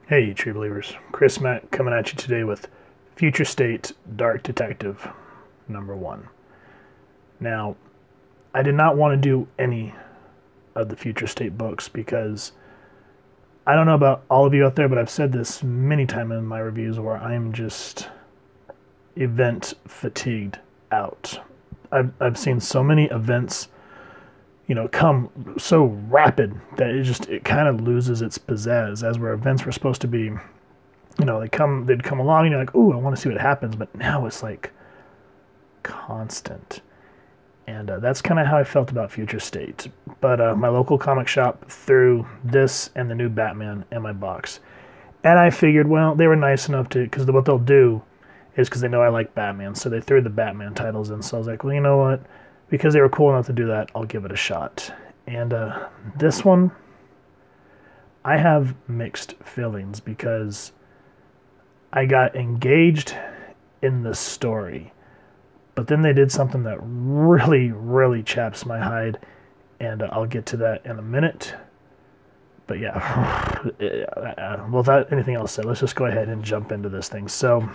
Hey, true believers. Chris Mack coming at you today with Future State Dark Detective #1. Now, I did not want to do any of the Future State books because I don't know about all of you out there, but I've said this many times in my reviews where I'm just event fatigued out. I've seen so many events come so rapid that it kind of loses its pizzazz, as where events were supposed to be, they'd come along and you're like, ooh, I want to see what happens, but now it's like constant. And that's kind of how I felt about Future State. But my local comic shop threw this and the new Batman in my box. And I figured, well, they were nice enough to, because what they'll do is because they know I like Batman, so they threw the Batman titles in. So I was like, well, you know what? Because they were cool enough to do that, I'll give it a shot. And this one, I have mixed feelings because I got engaged in the story. But then they did something that really, really chaps my hide. And I'll get to that in a minute. But yeah, without anything else said, let's just go ahead and jump into this thing. So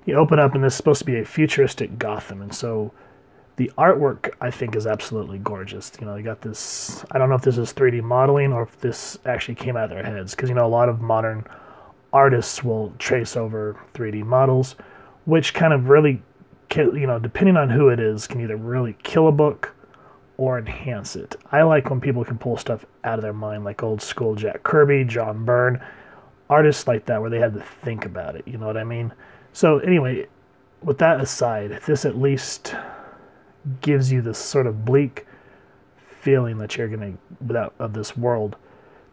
you open up, and this is supposed to be a futuristic Gotham, and so the artwork, I think, is absolutely gorgeous. You got this, I don't know if this is 3D modeling or if this actually came out of their heads, because, a lot of modern artists will trace over 3D models, which kind of really, depending on who it is, can either really kill a book or enhance it. I like when people can pull stuff out of their mind, like old school Jack Kirby, John Byrne, artists like that, where they had to think about it, you know what I mean? So anyway, with that aside, this at least gives you this sort of bleak feeling that you're going to, of this world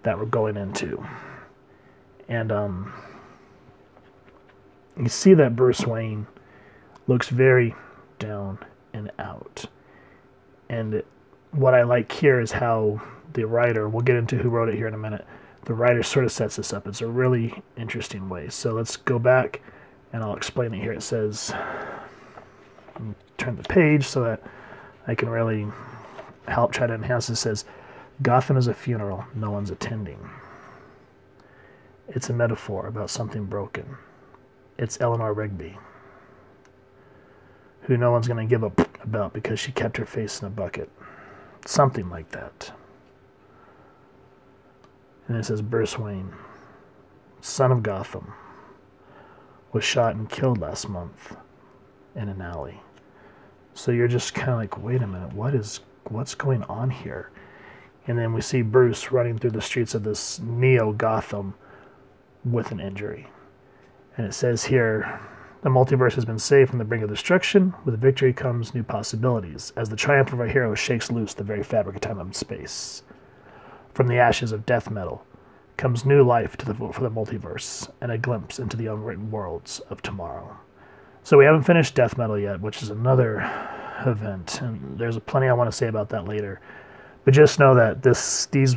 that we're going into. And you see that Bruce Wayne looks very down and out. And what I like here is how the writer, we'll get into who wrote it here in a minute, the writer sort of sets this up. It's a really interesting way. So let's go back. And I'll explain it here. It says, turn the page so that I can really help try to enhance this. It says, Gotham is a funeral no one's attending. It's a metaphor about something broken. It's Eleanor Rigby, who no one's going to give up about because she kept her face in a bucket. Something like that. And it says, Bruce Wayne, son of Gotham, was shot and killed last month in an alley. So you're just kind of like, wait a minute, what's going on here? And then we see Bruce running through the streets of this Neo-Gotham with an injury. And it says here, the multiverse has been saved from the brink of destruction. With victory comes new possibilities, as the triumph of our hero shakes loose the very fabric of time and space. From the ashes of death metal comes new life for the multiverse, and a glimpse into the unwritten worlds of tomorrow. So we haven't finished Death Metal yet, which is another event, and there's plenty I want to say about that later. But just know that these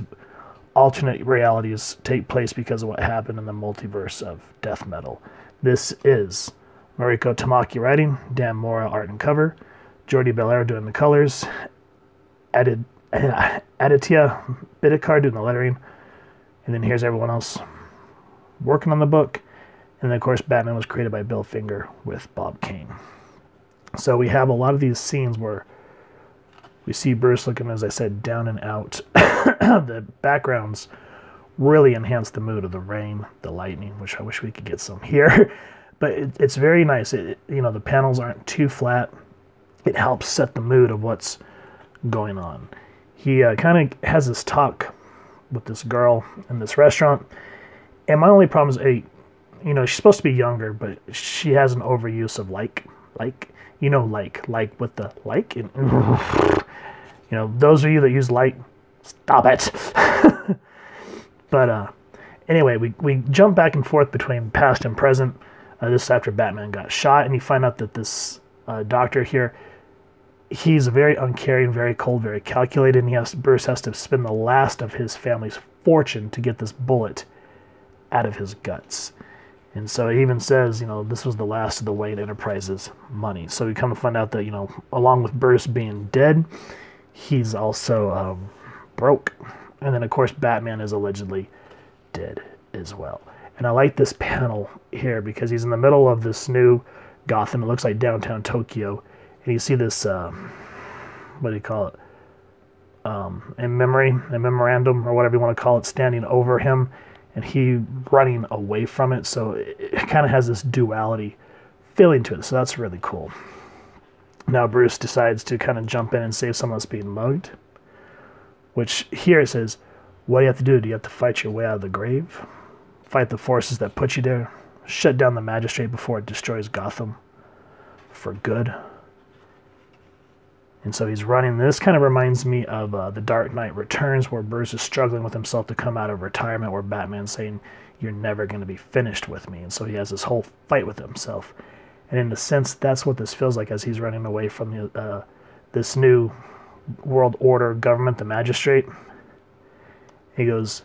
alternate realities take place because of what happened in the multiverse of Death Metal. This is Mariko Tamaki writing, Dan Mora art and cover, Jordi Belair doing the colors, Aditya Bidikar doing the lettering, and then here's everyone else working on the book. And then, of course, Batman was created by Bill Finger with Bob Kane. So we have a lot of these scenes where we see Bruce looking, as I said, down and out. The backgrounds really enhance the mood of the rain, the lightning, which I wish we could get some here. But it's very nice. The panels aren't too flat. It helps set the mood of what's going on. He kind of has this talk with this girl in this restaurant, and my only problem is, she's supposed to be younger, but she has an overuse of like with the like, and those of you that use like, stop it. But anyway, we jump back and forth between past and present. This is after Batman got shot, and you find out that this doctor here, he's very uncaring, very cold, very calculated, and Bruce has to spend the last of his family's fortune to get this bullet out of his guts. And so it even says, this was the last of the Wayne Enterprises money. So we come to find out that, along with Bruce being dead, he's also broke. And then, of course, Batman is allegedly dead as well. And I like this panel here because he's in the middle of this new Gotham. It looks like downtown Tokyo. And you see this, what do you call it? A memorandum, or whatever you want to call it, standing over him. And he running away from it. So it kind of has this duality feeling to it. So that's really cool. Now Bruce decides to kind of jump in and save someone that's being mugged. Which here it says, what do you have to do? Do you have to fight your way out of the grave? Fight the forces that put you there? Shut down the magistrate before it destroys Gotham for good? And so he's running. This kind of reminds me of The Dark Knight Returns, where Bruce is struggling with himself to come out of retirement, where Batman's saying, you're never going to be finished with me. And so he has this whole fight with himself. And in a sense, that's what this feels like as he's running away from this new world order government, the magistrate. He goes,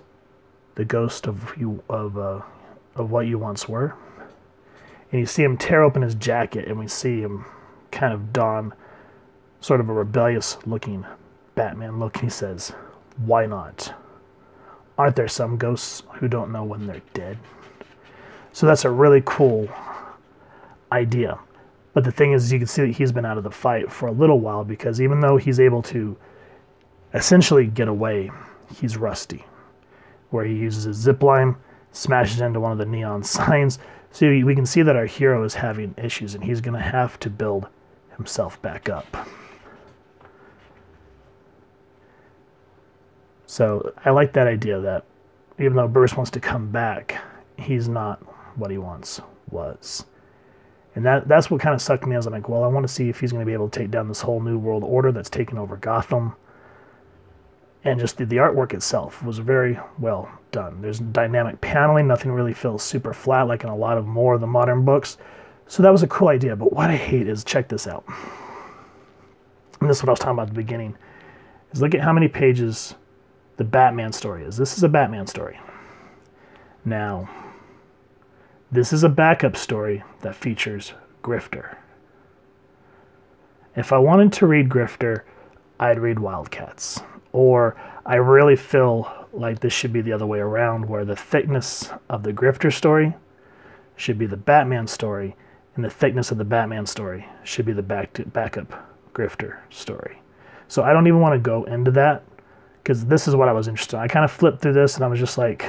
the ghost of what you once were. And you see him tear open his jacket, and we see him kind of don sort of a rebellious looking Batman look. He says, why not? Aren't there some ghosts who don't know when they're dead? So that's a really cool idea. But the thing is, you can see that he's been out of the fight for a little while, because even though he's able to essentially get away, he's rusty. Where he uses his zip line, smashes into one of the neon signs. So we can see that our hero is having issues, and he's going to have to build himself back up. So I like that idea that even though Bruce wants to come back, he's not what he once was. And that's what kind of sucked me. I was like, well, I want to see if he's going to be able to take down this whole new world order that's taken over Gotham. And just the artwork itself was very well done. There's dynamic paneling. Nothing really feels super flat like in a lot of more of the modern books. So that was a cool idea. But what I hate is, check this out. And this is what I was talking about at the beginning. Is look at how many pages the Batman story is. This is a Batman story. Now, this is a backup story that features Grifter. If I wanted to read Grifter, I'd read Wildcats. Or I really feel like this should be the other way around, where the thickness of the Grifter story should be the Batman story, and the thickness of the Batman story should be the backup Grifter story. So I don't even want to go into that, because this is what I was interested in. I kind of flipped through this, and I was just like,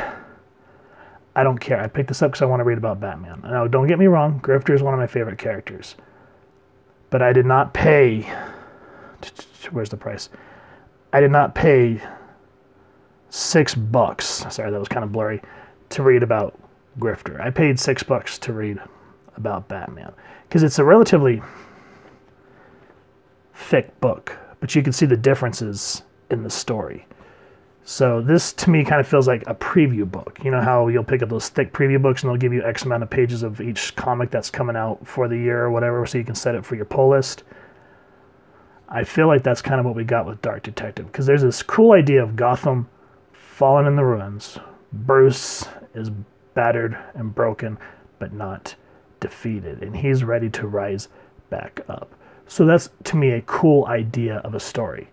I don't care. I picked this up because I want to read about Batman. Now, don't get me wrong, Grifter is one of my favorite characters. But I did not pay... Where's the price? I did not pay $6. Sorry, that was kind of blurry. To read about Grifter. I paid $6 to read about Batman. Because it's a relatively thick book. But you can see the differences in the story. So this, to me, kind of feels like a preview book. You know how you'll pick up those thick preview books and they'll give you X amount of pages of each comic that's coming out for the year or whatever, so you can set it for your pull list. I feel like that's kind of what we got with Dark Detective, because there's this cool idea of Gotham fallen in the ruins. Bruce is battered and broken, but not defeated, and he's ready to rise back up. So that's, to me, a cool idea of a story.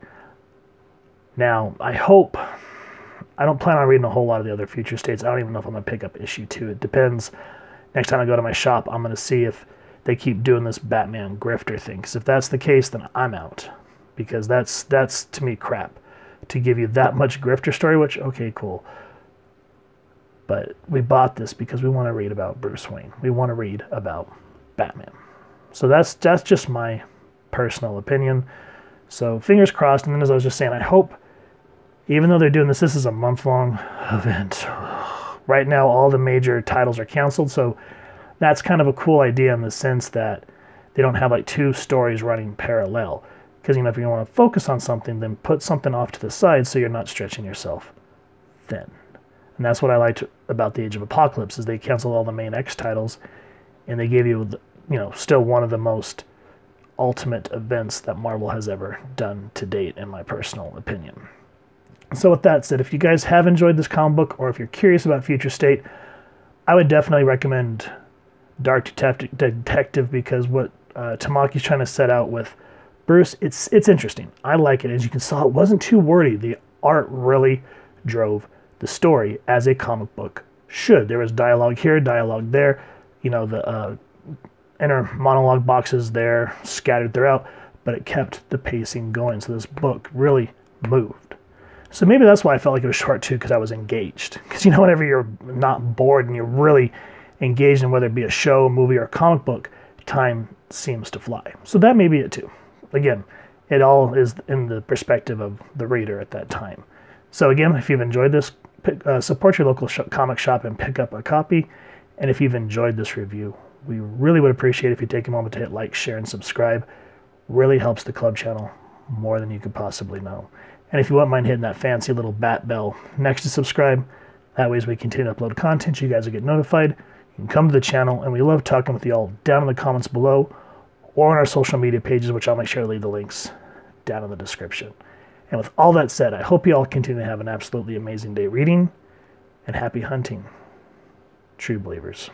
Now, I don't plan on reading a whole lot of the other future states. I don't even know if I'm going to pick up issue 2. It depends. Next time I go to my shop, I'm going to see if they keep doing this Batman Grifter thing. Because if that's the case, then I'm out. Because that's to me, crap. To give you that much Grifter story, which, okay, cool. But we bought this because we want to read about Bruce Wayne. We want to read about Batman. So that's just my personal opinion. So fingers crossed. And then, as I was just saying, I hope, even though they're doing this is a month-long event. Right now, all the major titles are canceled, so that's kind of a cool idea in the sense that they don't have like 2 stories running parallel. Because, you know, if you want to focus on something, then put something off to the side so you're not stretching yourself thin. And that's what I liked about the Age of Apocalypse, is they canceled all the main X titles, and they gave you, you know, still one of the most ultimate events that Marvel has ever done to date, in my personal opinion. So with that said, if you guys have enjoyed this comic book, or if you're curious about Future State, I would definitely recommend Dark Detective, because what Tamaki's trying to set out with Bruce, it's interesting. I like it. As you can see, it wasn't too wordy. The art really drove the story as a comic book should. There was dialogue here, dialogue there, you know, the inner monologue boxes there scattered throughout, but it kept the pacing going. So this book really moved. So maybe that's why I felt like it was short too, because I was engaged. Because, you know, whenever you're not bored and you're really engaged in whether it be a show, a movie, or a comic book, time seems to fly. So that may be it too. Again, it all is in the perspective of the reader at that time. So again, if you've enjoyed this, support your local comic shop and pick up a copy. And if you've enjoyed this review, we really would appreciate if you take a moment to hit like, share, and subscribe. Really helps the club channel more than you could possibly know. And if you wouldn't mind hitting that fancy little bat bell next to subscribe, that way as we continue to upload content, you guys will get notified. You can come to the channel, and we love talking with you all down in the comments below or on our social media pages, which I'll make sure to leave the links down in the description. And with all that said, I hope you all continue to have an absolutely amazing day reading, and happy hunting, true believers.